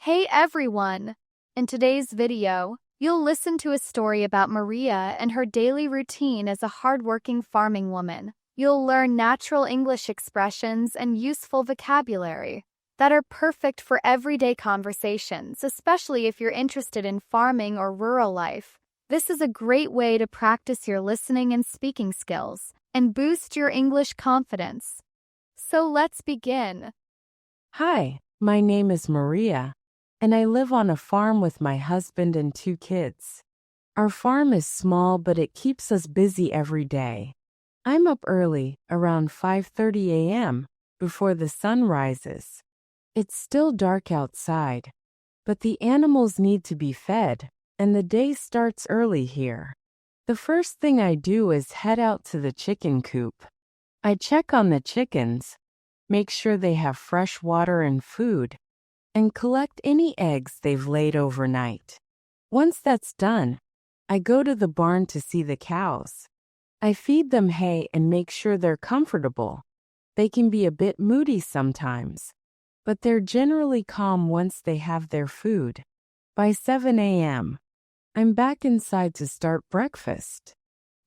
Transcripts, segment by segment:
Hey everyone! In today's video, you'll listen to a story about Maria and her daily routine as a hardworking farming woman. You'll learn natural English expressions and useful vocabulary that are perfect for everyday conversations, especially if you're interested in farming or rural life. This is a great way to practice your listening and speaking skills and boost your English confidence. So let's begin. Hi, my name is Maria, and I live on a farm with my husband and 2 kids. Our farm is small, but it keeps us busy every day. I'm up early, around 5:30 a.m., before the sun rises. It's still dark outside, but the animals need to be fed, and the day starts early here. The first thing I do is head out to the chicken coop. I check on the chickens, make sure they have fresh water and food, and collect any eggs they've laid overnight. Once that's done, I go to the barn to see the cows. I feed them hay and make sure they're comfortable. They can be a bit moody sometimes, but they're generally calm once they have their food. By 7 a.m., I'm back inside to start breakfast.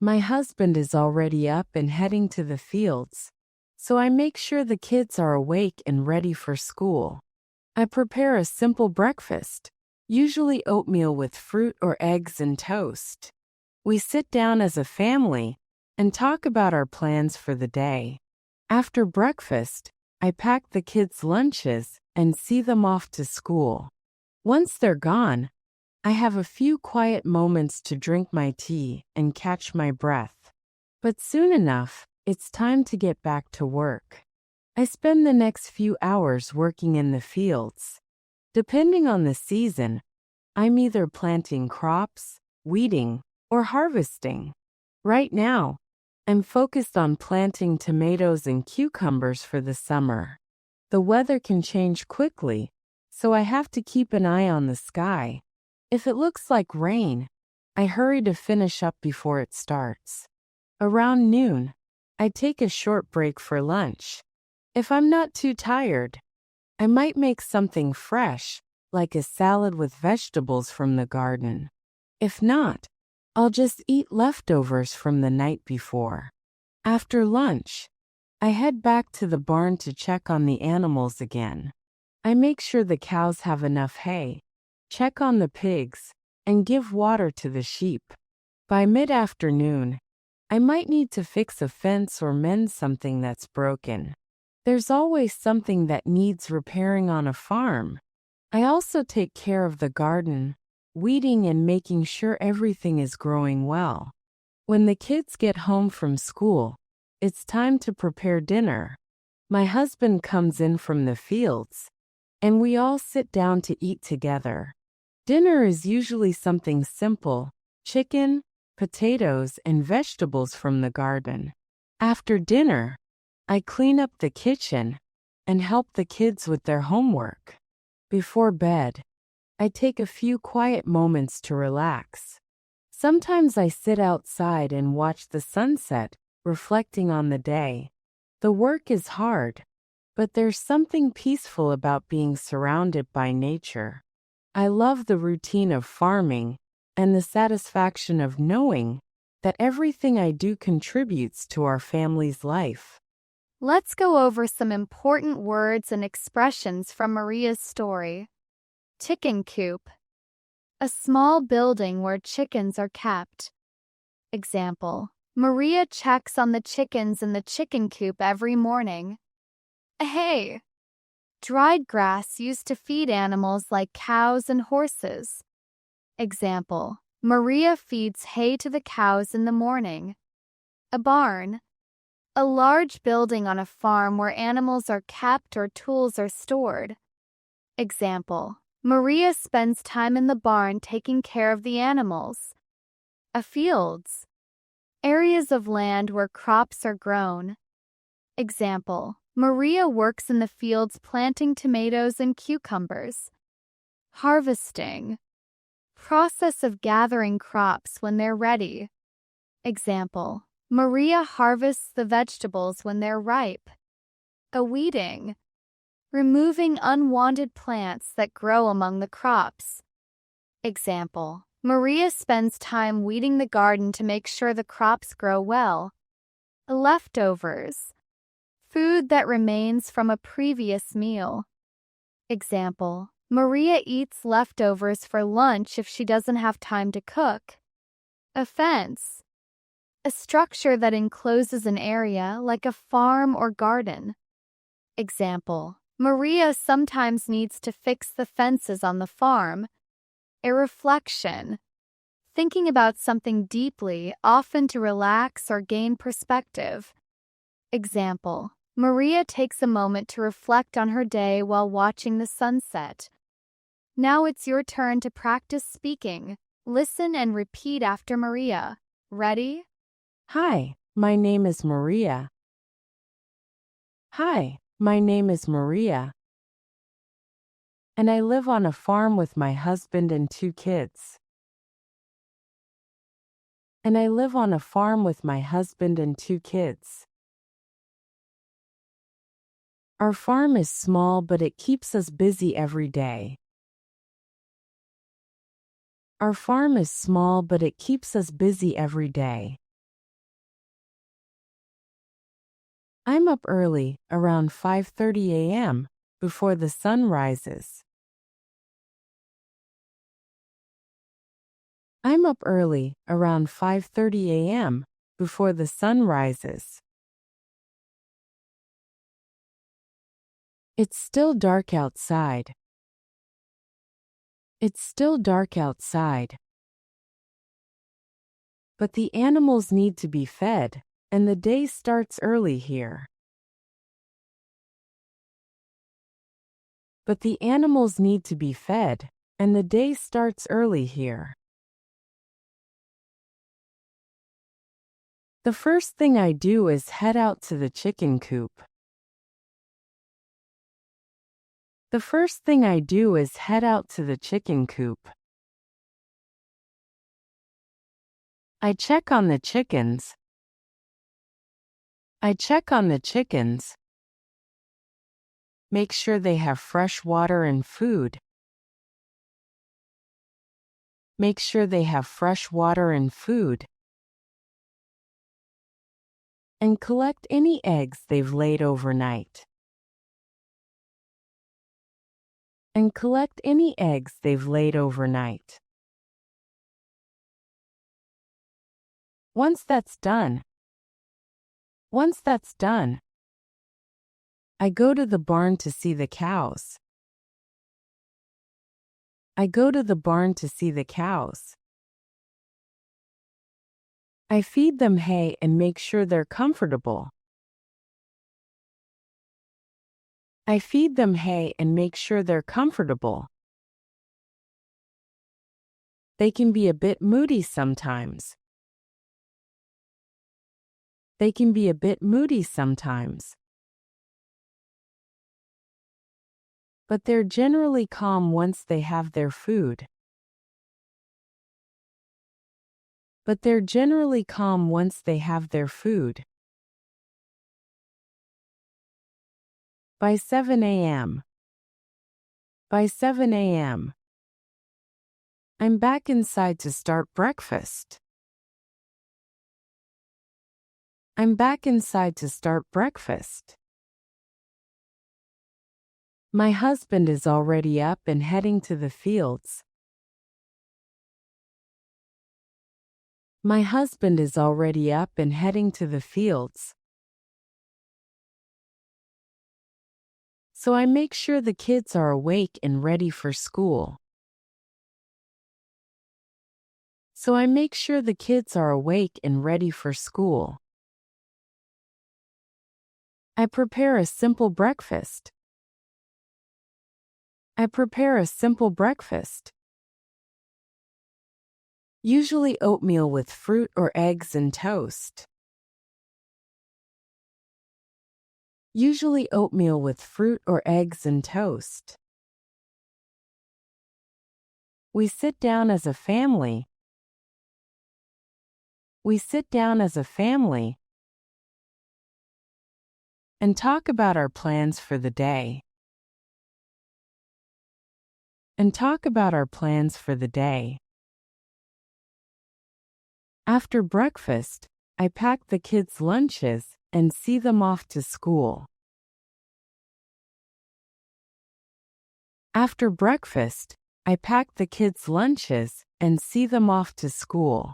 My husband is already up and heading to the fields, so I make sure the kids are awake and ready for school. I prepare a simple breakfast, usually oatmeal with fruit or eggs and toast. We sit down as a family and talk about our plans for the day. After breakfast, I pack the kids' lunches and see them off to school. Once they're gone, I have a few quiet moments to drink my tea and catch my breath. But soon enough, it's time to get back to work. I spend the next few hours working in the fields. Depending on the season, I'm either planting crops, weeding, or harvesting. Right now, I'm focused on planting tomatoes and cucumbers for the summer. The weather can change quickly, so I have to keep an eye on the sky. If it looks like rain, I hurry to finish up before it starts. Around noon, I take a short break for lunch. If I'm not too tired, I might make something fresh, like a salad with vegetables from the garden. If not, I'll just eat leftovers from the night before. After lunch, I head back to the barn to check on the animals again. I make sure the cows have enough hay, check on the pigs, and give water to the sheep. By mid-afternoon, I might need to fix a fence or mend something that's broken. There's always something that needs repairing on a farm. I also take care of the garden, weeding and making sure everything is growing well. When the kids get home from school, it's time to prepare dinner. My husband comes in from the fields, and we all sit down to eat together. Dinner is usually something simple: chicken, potatoes, and vegetables from the garden. After dinner, I clean up the kitchen and help the kids with their homework. Before bed, I take a few quiet moments to relax. Sometimes I sit outside and watch the sunset, reflecting on the day. The work is hard, but there's something peaceful about being surrounded by nature. I love the routine of farming and the satisfaction of knowing that everything I do contributes to our family's life. Let's go over some important words and expressions from Maria's story. Chicken coop. A small building where chickens are kept. Example: Maria checks on the chickens in the chicken coop every morning. Hay. Dried grass used to feed animals like cows and horses. Example: Maria feeds hay to the cows in the morning. A barn. A large building on a farm where animals are kept or tools are stored. Example: Maria spends time in the barn taking care of the animals. A fields. Areas of land where crops are grown. Example: Maria works in the fields planting tomatoes and cucumbers. Harvesting. Process of gathering crops when they're ready. Example: Maria harvests the vegetables when they're ripe. A weeding. removing unwanted plants that grow among the crops. Example: Maria spends time weeding the garden to make sure the crops grow well. Leftovers: food that remains from a previous meal. Example: Maria eats leftovers for lunch if she doesn't have time to cook. A fence: a structure that encloses an area like a farm or garden. Example: Maria sometimes needs to fix the fences on the farm. A reflection: thinking about something deeply, often to relax or gain perspective. Example: Maria takes a moment to reflect on her day while watching the sunset. Now it's your turn to practice speaking. Listen and repeat after Maria. Ready? Hi, my name is Maria. Hi, my name is Maria. And I live on a farm with my husband and 2 kids. And I live on a farm with my husband and 2 kids. Our farm is small, but it keeps us busy every day. Our farm is small, but it keeps us busy every day. I'm up early, around 5:30 a.m., before the sun rises. I'm up early, around 5:30 a.m., before the sun rises. It's still dark outside. It's still dark outside. But the animals need to be fed, and the day starts early here. But the animals need to be fed, and the day starts early here. The first thing I do is head out to the chicken coop. The first thing I do is head out to the chicken coop. I check on the chickens. I check on the chickens. Make sure they have fresh water and food. Make sure they have fresh water and food. And collect any eggs they've laid overnight. And collect any eggs they've laid overnight. Once that's done, I go to the barn to see the cows. I go to the barn to see the cows. I feed them hay and make sure they're comfortable. I feed them hay and make sure they're comfortable. They can be a bit moody sometimes. They can be a bit moody sometimes. But they're generally calm once they have their food. But they're generally calm once they have their food. By 7 a.m. By 7 a.m. I'm back inside to start breakfast. I'm back inside to start breakfast. My husband is already up and heading to the fields. My husband is already up and heading to the fields. So I make sure the kids are awake and ready for school. So I make sure the kids are awake and ready for school. I prepare a simple breakfast. I prepare a simple breakfast. Usually oatmeal with fruit or eggs and toast. Usually oatmeal with fruit or eggs and toast. We sit down as a family. We sit down as a family and talk about our plans for the day. and talk about our plans for the day. After breakfast, I pack the kids' lunches and see them off to school. After breakfast, I pack the kids' lunches and see them off to school.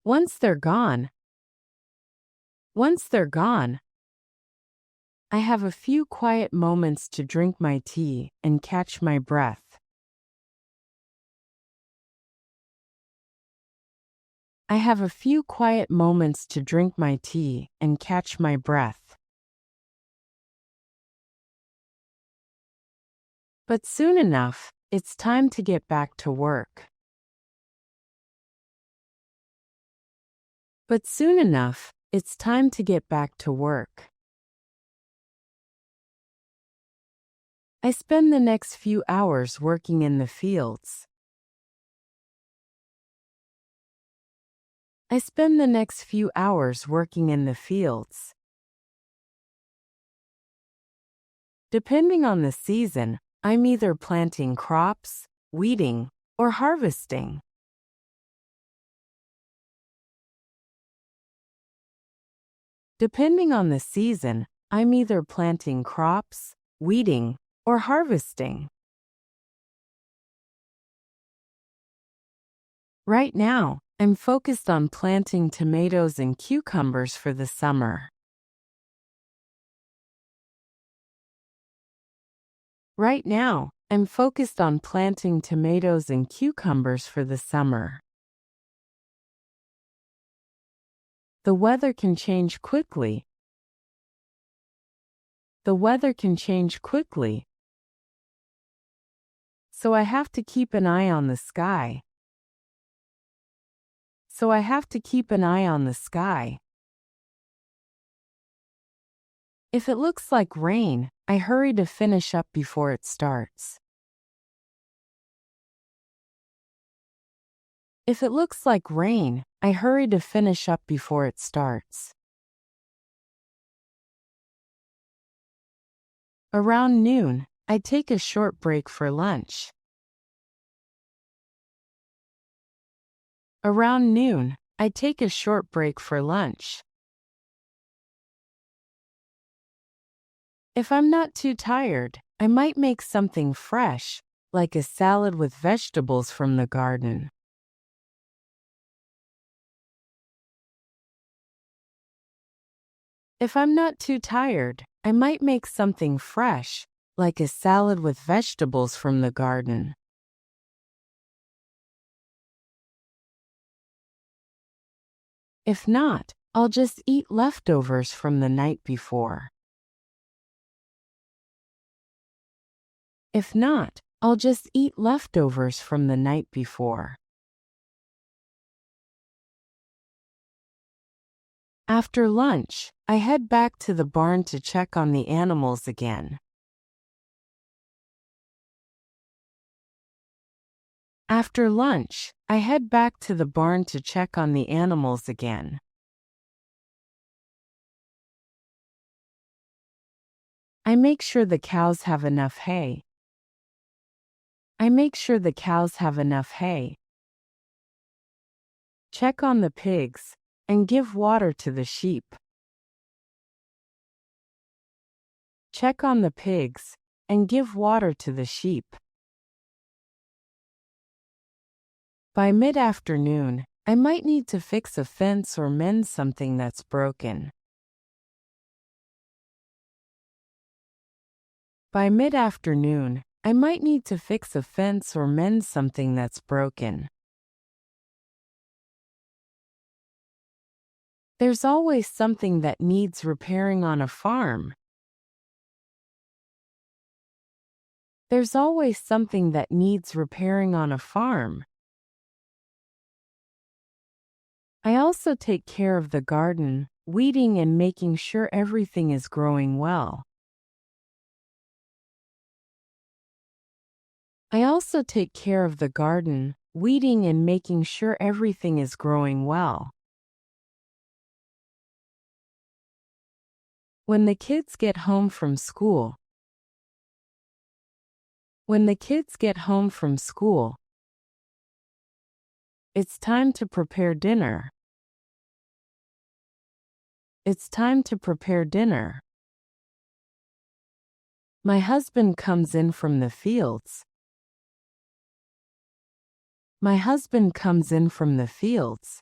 Once they're gone, I have a few quiet moments to drink my tea and catch my breath. I have a few quiet moments to drink my tea and catch my breath. But soon enough, it's time to get back to work. But soon enough, it's time to get back to work. I spend the next few hours working in the fields. I spend the next few hours working in the fields. Depending on the season, I'm either planting crops, weeding, or harvesting. Depending on the season, I'm either planting crops, weeding, or harvesting. Right now, I'm focused on planting tomatoes and cucumbers for the summer. Right now, I'm focused on planting tomatoes and cucumbers for the summer. The weather can change quickly. The weather can change quickly. So I have to keep an eye on the sky. So I have to keep an eye on the sky. If it looks like rain, I hurry to finish up before it starts. If it looks like rain, I hurry to finish up before it starts. Around noon, I take a short break for lunch. Around noon, I take a short break for lunch. If I'm not too tired, I might make something fresh, like a salad with vegetables from the garden. If I'm not too tired, I might make something fresh, like a salad with vegetables from the garden. If not, I'll just eat leftovers from the night before. If not, I'll just eat leftovers from the night before. After lunch, I head back to the barn to check on the animals again. After lunch, I head back to the barn to check on the animals again. I make sure the cows have enough hay. I make sure the cows have enough hay. Check on the pigs and give water to the sheep. Check on the pigs and give water to the sheep. By mid-afternoon, I might need to fix a fence or mend something that's broken. By mid-afternoon, I might need to fix a fence or mend something that's broken. There's always something that needs repairing on a farm. There's always something that needs repairing on a farm. I also take care of the garden, weeding and making sure everything is growing well. I also take care of the garden, weeding and making sure everything is growing well. When the kids get home from school. When the kids get home from school. It's time to prepare dinner. It's time to prepare dinner. My husband comes in from the fields. My husband comes in from the fields.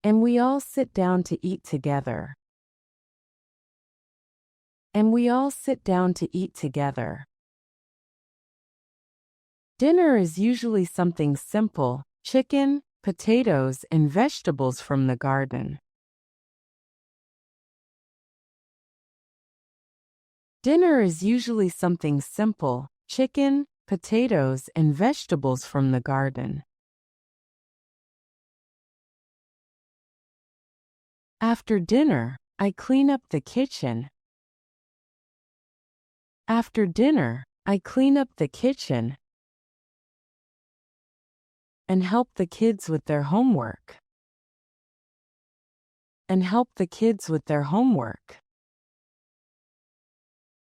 And we all sit down to eat together. And we all sit down to eat together. Dinner is usually something simple: chicken, potatoes, and vegetables from the garden. Dinner is usually something simple: chicken, potatoes, and vegetables from the garden. After dinner, I clean up the kitchen. After dinner, I clean up the kitchen and help the kids with their homework. And help the kids with their homework.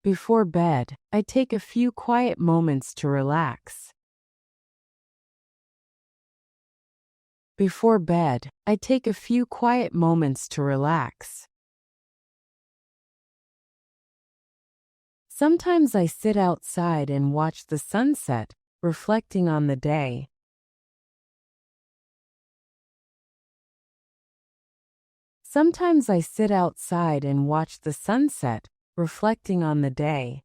Before bed, I take a few quiet moments to relax. Before bed, I take a few quiet moments to relax. Sometimes I sit outside and watch the sunset, reflecting on the day. Sometimes I sit outside and watch the sunset, reflecting on the day.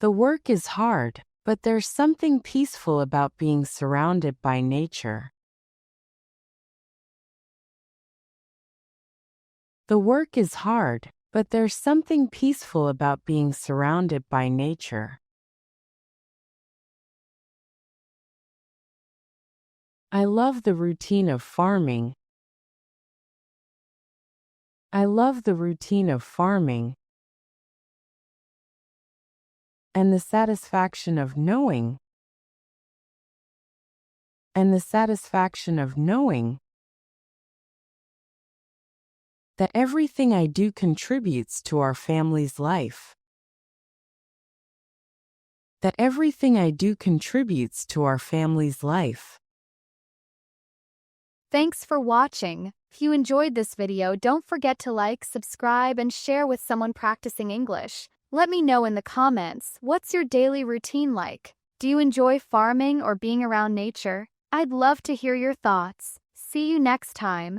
The work is hard, but there's something peaceful about being surrounded by nature. The work is hard, but there's something peaceful about being surrounded by nature. I love the routine of farming. I love the routine of farming and the satisfaction of knowing that everything I do contributes to our family's life. That everything I do contributes to our family's life. Thanks for watching. If you enjoyed this video, don't forget to like, subscribe, and share with someone practicing English. Let me know in the comments, what's your daily routine like? Do you enjoy farming or being around nature? I'd love to hear your thoughts. See you next time.